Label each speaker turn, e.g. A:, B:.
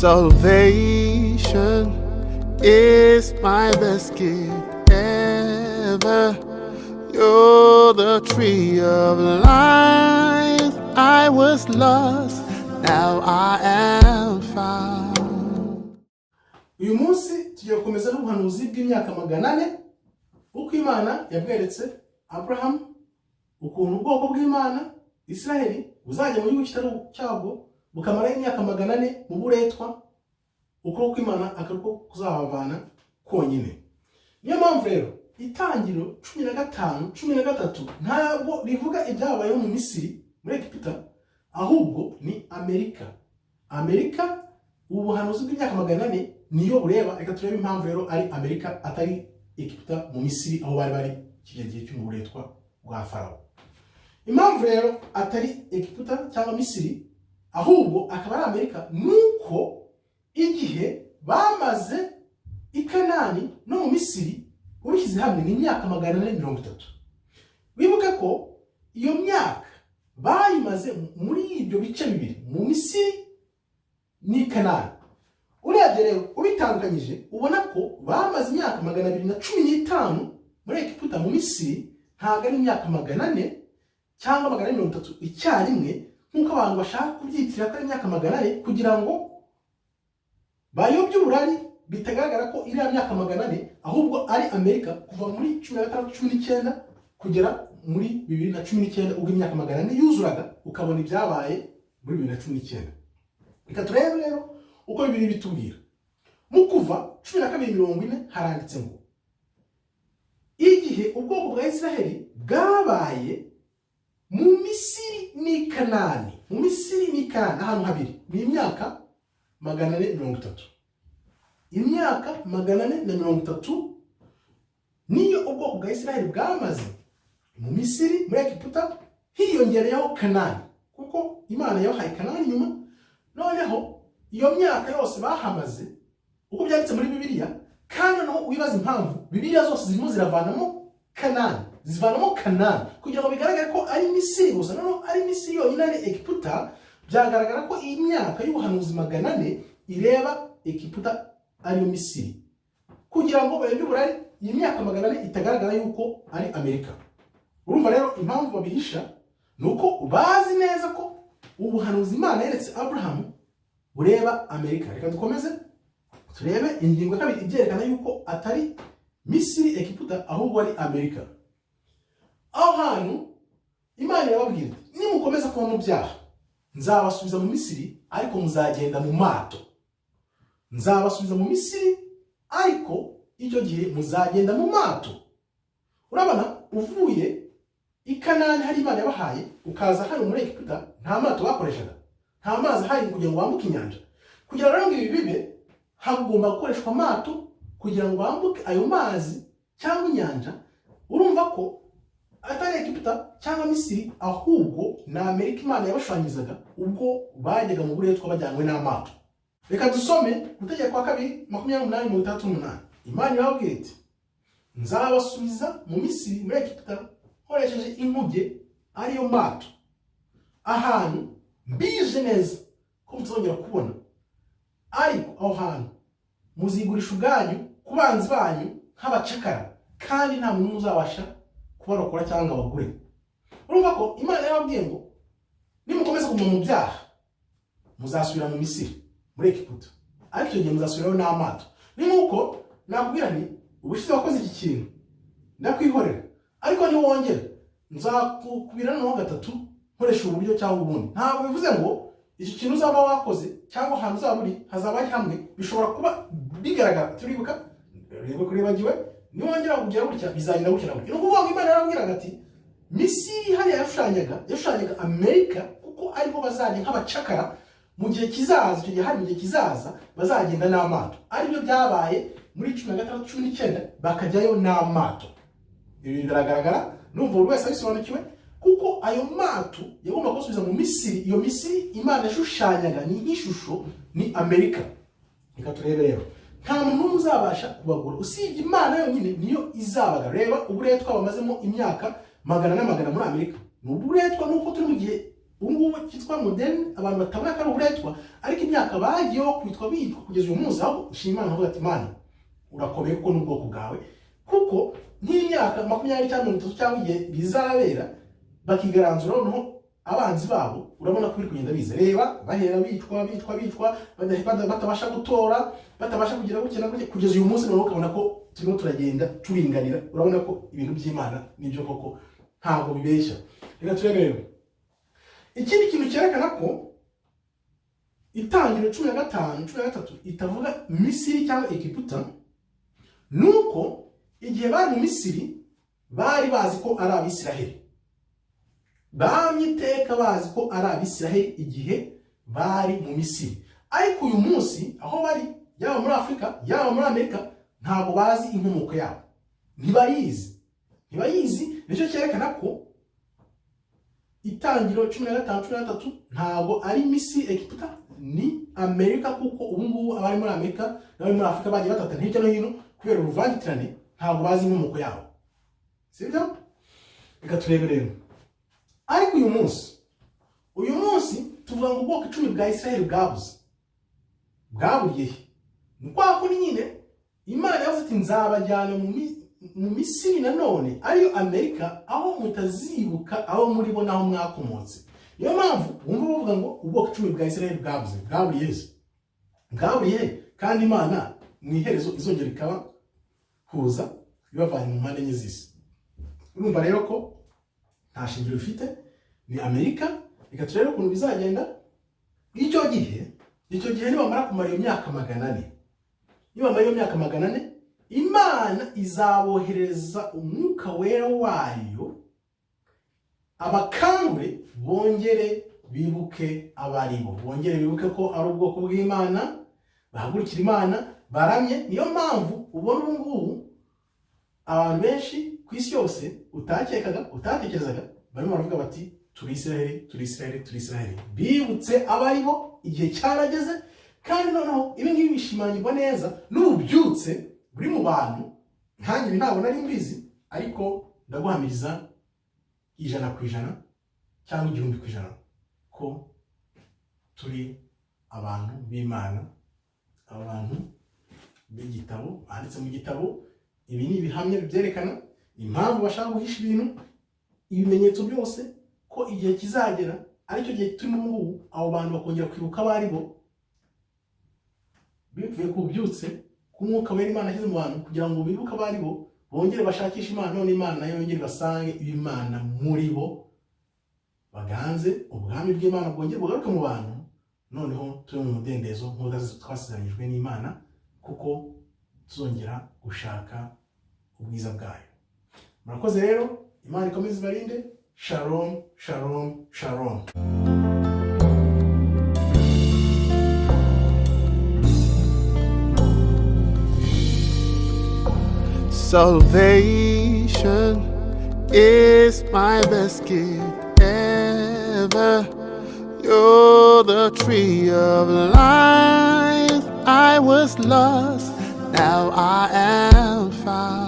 A: Salvation is my best gift ever. You're the tree of life. I was lost, now I am found.
B: Uyu munsi tugiye gukomeza n'ubuhanuzi bw'imyaka 400 uko Imana yabweretse Abraham ukuntu ubwoko bw'Imana ISirayeli buzajya mu gihugu kitari cyabwo bukamara imyaka 400 mu buretwa uko Imana akariko kuzabavana konyine. Niyo mpamvu rero Itangiriro 15:13 ntabwo rivuga ibyabaye mu Misiri muri Egiputa, ahubwo ni Amerika. Ubuhanuzi bw'imyaka 400 niyo bureba. Reka turebe impamvu rero ari Amerika atari Egiputa mu Misiri aho bari kigiye cy'umuburetwa bwa Farawo. Impamvu rero atari Egiputa cyangwa Misiri ahubwo akaba ari Amerika nuko igihe bamaze i Kanani no mu Misiri ubishyize hamwe ni imyaka 430. Wibuke ko iyo myaka bayimaze muri ibyo bice bibiri, mu Misiri ni Kanani. Urebye rero ubitanganyije ubona ko bamaze imyaka 215 muri Egiputa mu Misiri, ntabwo ari imyaka 400 cyangwa 430 icyarimwe nk'uko abantu bashaka kubyitira ko ari imyaka 400 kugira ngo bayobye uburari bitagaragara ko iri myaka 400 ahubwo ari Amerika kuva muri 1919 kugera muri 2019 ubwo imyaka 400 yuzuraga ukabona ibyabaye muri 2019. Reka turebe rero uko bibiri bitubwira. Mu Kuva 12:40 haranditse ngo igihe ubwoko bwa ISirayeli bwabaye mu Misiri ni Kanani. Mu Misiri ni Kanani ahantu habiri ni imyaka 430. Imyaka 430 niyo ubwoko bwa ISirayeli bwamaze mu Misiri muri Egiputa, hiyongereyeho Kanani kuko Imana yabahaye Kanani nyuma. Noneho iyo myaka yose bahamaze uko byanditse muri Bibiliya, kandi no wibaza impamvu Bibiliya zose zirimo ziravanamo Kanani, zivanamo Kanani kugira ngo bigaragare ko ari Misiri gusa. Noneho ari Misiri yonyine ari Egiputa, byagaragara ko iyi myaka y'ubuhanuzi 400 ireba Egiputa ari Misiri, kugira ngo bayobye uburari iyi myaka 400 itagaragara yuko ari Amerika. Urumva rero impamvu babihisha nuko bazi neza ko ubuhanuzi Imana yeretse Abraham bureba Amerika. Reka dukomeze turebe ingingo ya 2 ibyerekana yuko atari Misiri Egiputa ahubwo ari Amerika. Aho hantu Imana yababwira iti nimukomeza kuba mu byaha nzabasubiza mu Misiri ariko muzagenda mu mato. Nzabasubiza mu Misiri ariko icyo gihe muzagenda mu mato. Urabona uvuye i Kanani hari Imana yabahaye ukaza hano muri Egiputa nta mato bakoreshaga, nta mazi hari kugira ngo wambuke inyanja. Kugira ngo ibi bibe hagomba gukoreshwa amato kugira ngo wambuke ayo mazi cyangwa inyanja. Urumva ko atari Egiputa cyangwa Misiri ahubwo na Amerika Imana yabashwanyizaga ubwo bajyaga mu buretwa bajyanywe n'amato. Reka dusome Gutegeka kwa 2:28. Imana yababwiye iti nzabasubiza mu Misiri muri Egiputa nkoresheje inkuge ariyo mato, ahantu mbije neza ko mutazongera kubona. Ariko aho hantu muzigurisha ubwanyu ku banzi banyu nk'abacakara, kandi nta muntu uzabasha kubarokora cyangwa abagure. Urumva ko Imana yababwiye ngo nimukomeza kuguma mu byaha muzasubira mu Misiri muri Egiputa, ariko icyo gihe muzasubiraho n'amato. Ni nk'uko nakubwira nti ubushize wakoze iki kintu ndakwihorera, ariko niwongera nzakubira no gatatu nkoresha uburyo cyangwa ubundi. Ntabwo bivuze ngo iki kintu uzaba wakoze cyangwa ahantu uzaba uri hazaba ari hamwe, bishobora kuba bigaragara. Turibuka rero kuribagiwe niwongera kugira gutya bizagenda gukira gutya. No kuvuga ngo Imana yarabwiraga ati Misiri hari yashushanyaga Amerika kuko aribo bazajya nk'abacakara mu gihe kizaza. Icyo gihe hari mu gihe kizaza bazagenda n'amato. Aribyo byabaye muri 16-19 bakajyayo n'amato. Ibi biragaragara numva buri wese abisobanukiwe kuko ayo mato yagomba gusubiza mu Misiri. Iyo Misiri Imana yashushanyaga ni ishusho ni Amerika. Reka turebe rero nta muntu uzabasha kubagura usibye Imana yonyine niyo izabaga. Reba uburetwa bamazemo imyaka 100 muri Amerika. N'uburetwa nuko turi mu gihe ubu ngubu cyitwa moderne, abantu batabona ko ari uburetwa, ariko imyaka bagiyeho kwitwa bitwa kugeza uyu munsi, aho nshima Imana avuga ati Mana urakomeye kuko n'ubwoko bwawe, kuko nk'imyaka 20 cyangwa 30 cyangwa igihe bizabera bakigaranzura noneho abanzi babo, urabona ko biri kugenda biza. Reba bahera bitwa batabasha gutora, batabasha kugira gukena kugeza uyu munsi, noneho ukabona ko turimo turagenda turinganira. urabona ko ibintu by'Imana nibyo koko ntabwo bibeshya. Reka turebe rero ikindi kintu cyerekana ko Itangiriro 15:13 itavuga Misiri cyangwa Egiputa, nuko igihe bari mu Misiri bari bazi ko ari abIsirayeli, bamyiteka bazi ko ari abIsirayeli igihe bari mu Misiri. Ariko uyu munsi aho bari, yaba muri Afrika yaba muri Amerika, ntabwo bazi inkomoko yabo, ntibayizi. Nicyo cyerekana ko Itangiriro 15:13 ntabwo ari Misiri Egiputa, ni Amerika, kuko ubu ngubu abari muri Amerika n'abari muri Afrika bagiye batatana hirya no hino kubera uruvangitirane, ntabwo bazi inkomoko yabo, sibyo? Reka turebe rero. Ariko uyu munsi tuvuga ngo ubwoko 10 bwa Isirayeli bwaburiye. Ni kwa kuri nyine Imana yavuze ati nzabajyana mu Misiri nanone, ariyo Amerika, aho mutazibuka aho muri bo naho mwakomotse. Niyo mpamvu wumva bavuga ngo ubwoko 10 bwa Isirayeli bwaburiye, kandi Imana mu iherezo izongera ikaba kuza bibavanye mu mpande enye z'isi. Urumva rero ko nta shingiro bifite, ni Amerika. Reka turebe ukuntu bizagenda. Icyo gihe nibamara kumara iyo myaka 400, Imana izabohereza umwuka wera wayo, abakangure bongere bibuke abaribo, bongere bibuke ko ari ubwoko bw'Imana, bahagurukira Imana, baramye. Niyo mpamvu ubona ubu ngubu abantu benshi ku isi yose utatekerezaga barimo baravuga bati turi Isirayeli, bibutse abaribo, igihe cyarageze. Kandi noneho ibi ngibi bishimangirwa neza n'ububyutse buri mu bantu. Nkanjye ntabwo nari mbizi, ariko ndaguhamiriza 100% cyangwa 1000% ko turi abantu b'Imana, abantu b'igitabo, banditse mu gitabo. Ibi ni ibihamya byerekana impamvu bashaka guhisha ibintu, ibimenyetso byose, ko igihe kizagera aricyo gihe turimo ngubu, abo bantu bakongera kwibuka abaribo, bivuye ku bubyutse k'umwuka wera Imana ashyize mu bantu, kugira ngo bibuke abaribo, bongere bashakishe Imana, none Imana nayo yongere basange Imana muri bo, baganze ubwami bw'Imana bwongere bugaruke mu bantu, noneho turi mu mudendezo nk'uko twasezeranyijwe n'Imana, kuko tuzongera gushaka ubwiza bwayo. Murakoze rero, Imana ikomeze ibarinde. Shalom, shalom, shalom.
A: Salvation is my best gift ever. You're the tree of life. I was lost, now I am found.